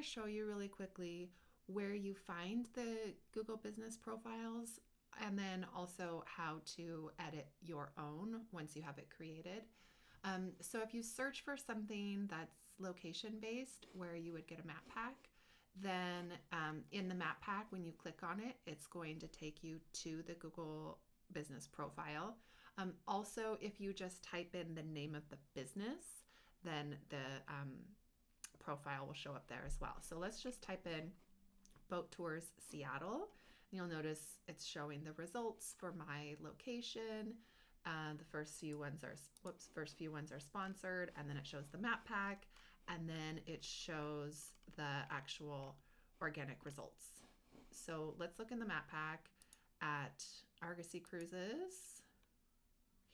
show you really quickly where you find the Google business profiles and then also how to edit your own once you have it created. So if you search for something that's location based, where you would get a map pack, then in the map pack, when you click on it, it's going to take you to the Google business profile. Also, if you just type in the name of the business, then the profile will show up there as well. So let's just type in Boat Tours Seattle. You'll notice it's showing the results for my location. The first few ones are sponsored, and then it shows the map pack, and then it shows the actual organic results. So let's look in the map pack at Argosy Cruises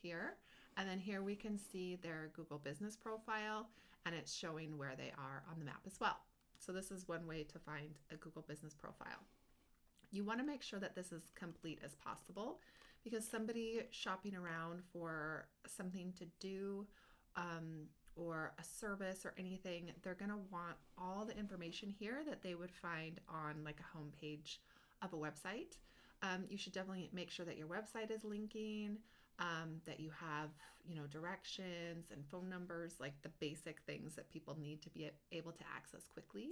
here, and then here we can see their Google business profile, and it's showing where they are on the map as well. So this is one way to find a Google business profile. You want to make sure that this is complete as possible, because somebody shopping around for something to do or a service or anything, they're going to want all the information here that they would find on like a homepage of a website. You should definitely make sure that your website is linking, that you have, directions and phone numbers, like the basic things that people need to be able to access quickly.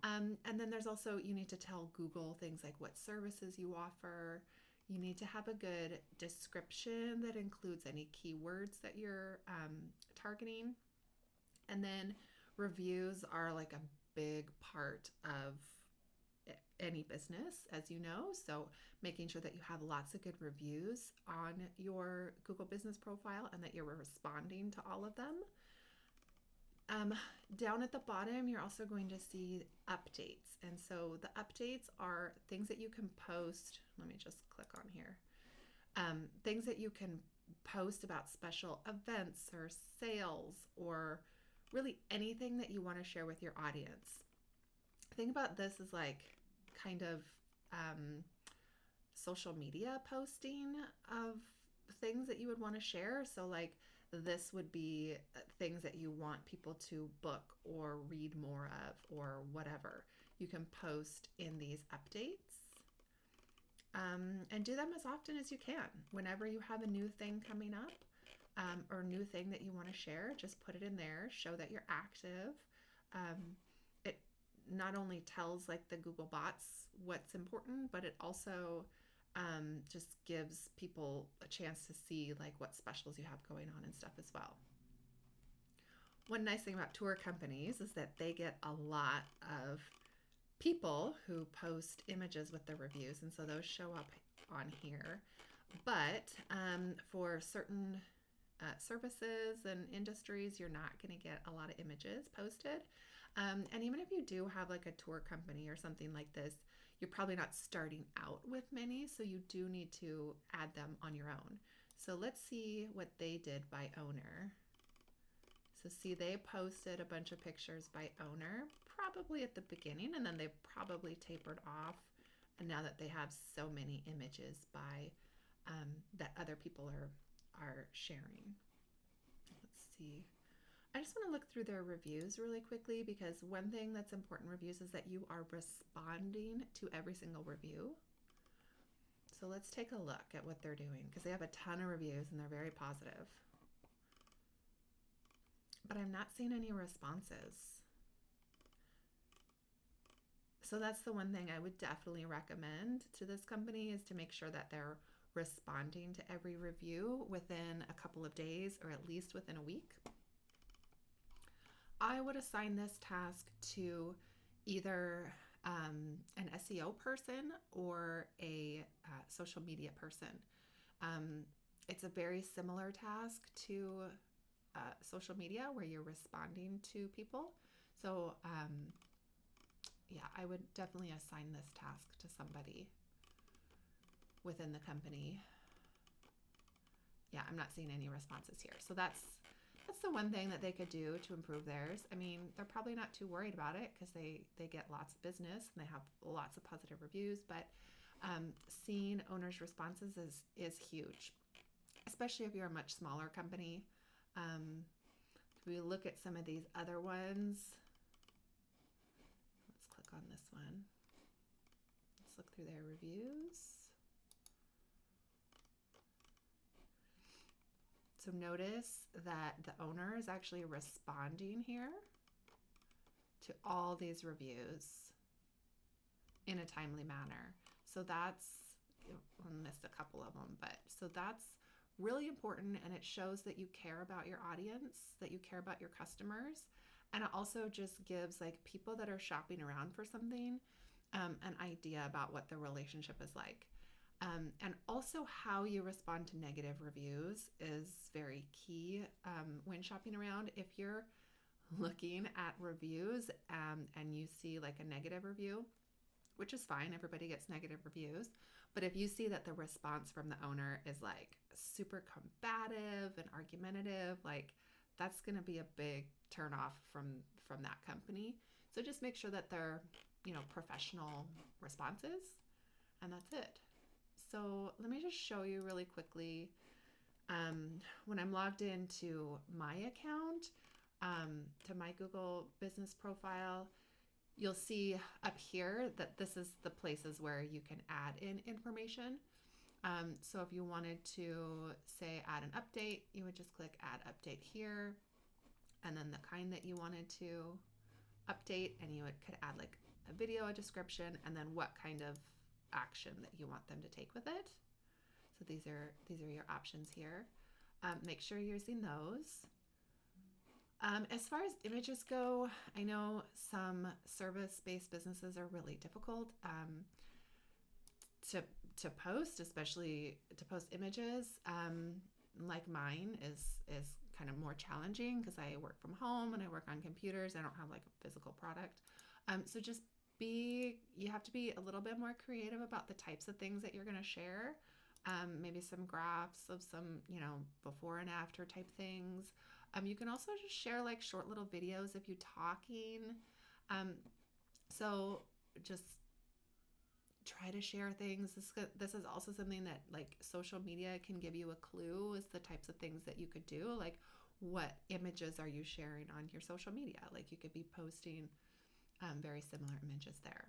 And then there's also, you need to tell Google things like what services you offer. You need to have a good description that includes any keywords that you're targeting. And then reviews are like a big part of any business, as you know. So making sure that you have lots of good reviews on your Google business profile and that you're responding to all of them. Down at the bottom, you're also going to see updates. And so the updates are things that you can post. Let me just click on here. Things that you can post about special events or sales or really anything that you want to share with your audience. Think about this as like kind of social media posting of things that you would want to share. So like this would be things that you want people to book or read more of or whatever. You can post in these updates and do them as often as you can. Whenever you have a new thing coming up or new thing that you want to share, just put it in there, show that you're active. It not only tells like the Google bots what's important, but it also just gives people a chance to see like what specials you have going on and stuff as well. One nice thing about tour companies is that they get a lot of people who post images with their reviews, and so those show up on here. But for certain services and industries, you're not going to get a lot of images posted. And even if you do have like a tour company or something like this, you're probably not starting out with many, so you do need to add them on your own. So let's see what they did by owner. So see, they posted a bunch of pictures by owner, probably at the beginning, and then they probably tapered off. And now that they have so many images by that other people are sharing. Let's see. I just want to look through their reviews really quickly, because one thing that's important in reviews is that you are responding to every single review. So let's take a look at what they're doing, because they have a ton of reviews and they're very positive. But I'm not seeing any responses. So that's the one thing I would definitely recommend to this company, is to make sure that they're responding to every review within a couple of days or at least within a week. I would assign this task to either an SEO person or a social media person. It's a very similar task to social media where you're responding to people. So yeah, I would definitely assign this task to somebody within the company. Yeah, I'm not seeing any responses here. So that's the one thing that they could do to improve theirs. I mean, they're probably not too worried about it because they get lots of business and they have lots of positive reviews, but seeing owners' responses is huge, especially if you're a much smaller company. If we look at some of these other ones, this one. Let's look through their reviews. So notice that the owner is actually responding here to all these reviews in a timely manner. So that's, I missed a couple of them, but so that's really important, and it shows that you care about your audience, that you care about your customers, and it also just gives like people that are shopping around for something an idea about what the relationship is like. And also how you respond to negative reviews is very key when shopping around. If you're looking at reviews and you see like a negative review, which is fine, everybody gets negative reviews, but if you see that the response from the owner is like super combative and argumentative, like that's going to be a big turnoff from that company. So just make sure that they're, professional responses, and that's it. So let me just show you really quickly. When I'm logged into my account, to my Google business profile, you'll see up here that this is the places where you can add in information. So if you wanted to say add an update, you would just click add update here, and then the kind that you wanted to update, and you could add like a video, a description, and then what kind of action that you want them to take with it. So these are your options here. Make sure you're using those. As far as images go, I know some service-based businesses are really difficult to post, especially to post images. Like mine is kind of more challenging because I work from home and I work on computers. I don't have like a physical product. So just you have to be a little bit more creative about the types of things that you're going to share. Maybe some graphs of some, before and after type things. You can also just share like short little videos of you talking. So just try to share things. This is also something that like social media can give you a clue, is the types of things that you could do. Like what images are you sharing on your social media? Like you could be posting very similar images there.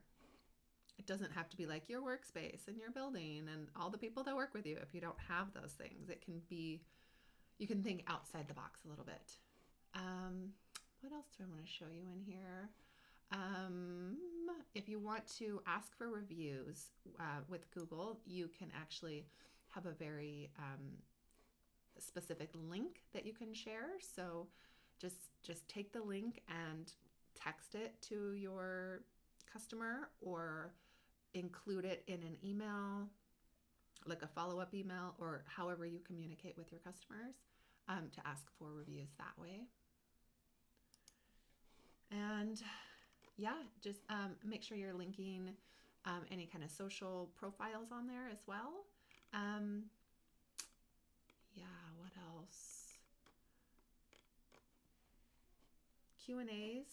It doesn't have to be like your workspace and your building and all the people that work with you. If you don't have those things, it can be, you can think outside the box a little bit. What else do I want to show you in here? If you want to ask for reviews with Google, you can actually have a very specific link that you can share. So just take the link and text it to your customer, or include it in an email, like a follow-up email, or however you communicate with your customers, to ask for reviews that way. And yeah, just make sure you're linking any kind of social profiles on there as well. Yeah, what else? Q&As.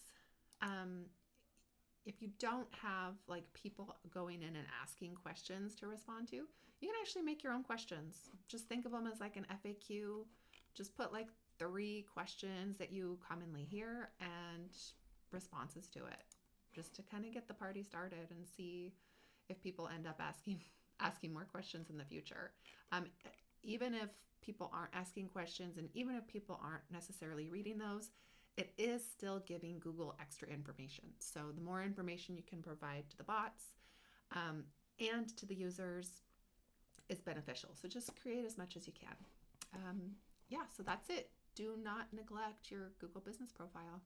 If you don't have like people going in and asking questions to respond to, you can actually make your own questions. Just think of them as like an FAQ. Just put like 3 questions that you commonly hear and responses to it, just to kind of get the party started and see if people end up asking more questions in the future. Even if people aren't asking questions, and even if people aren't necessarily reading those, it is still giving Google extra information. So the more information you can provide to the bots and to the users is beneficial. So just create as much as you can. Yeah, so that's it. Do not neglect your Google business profile.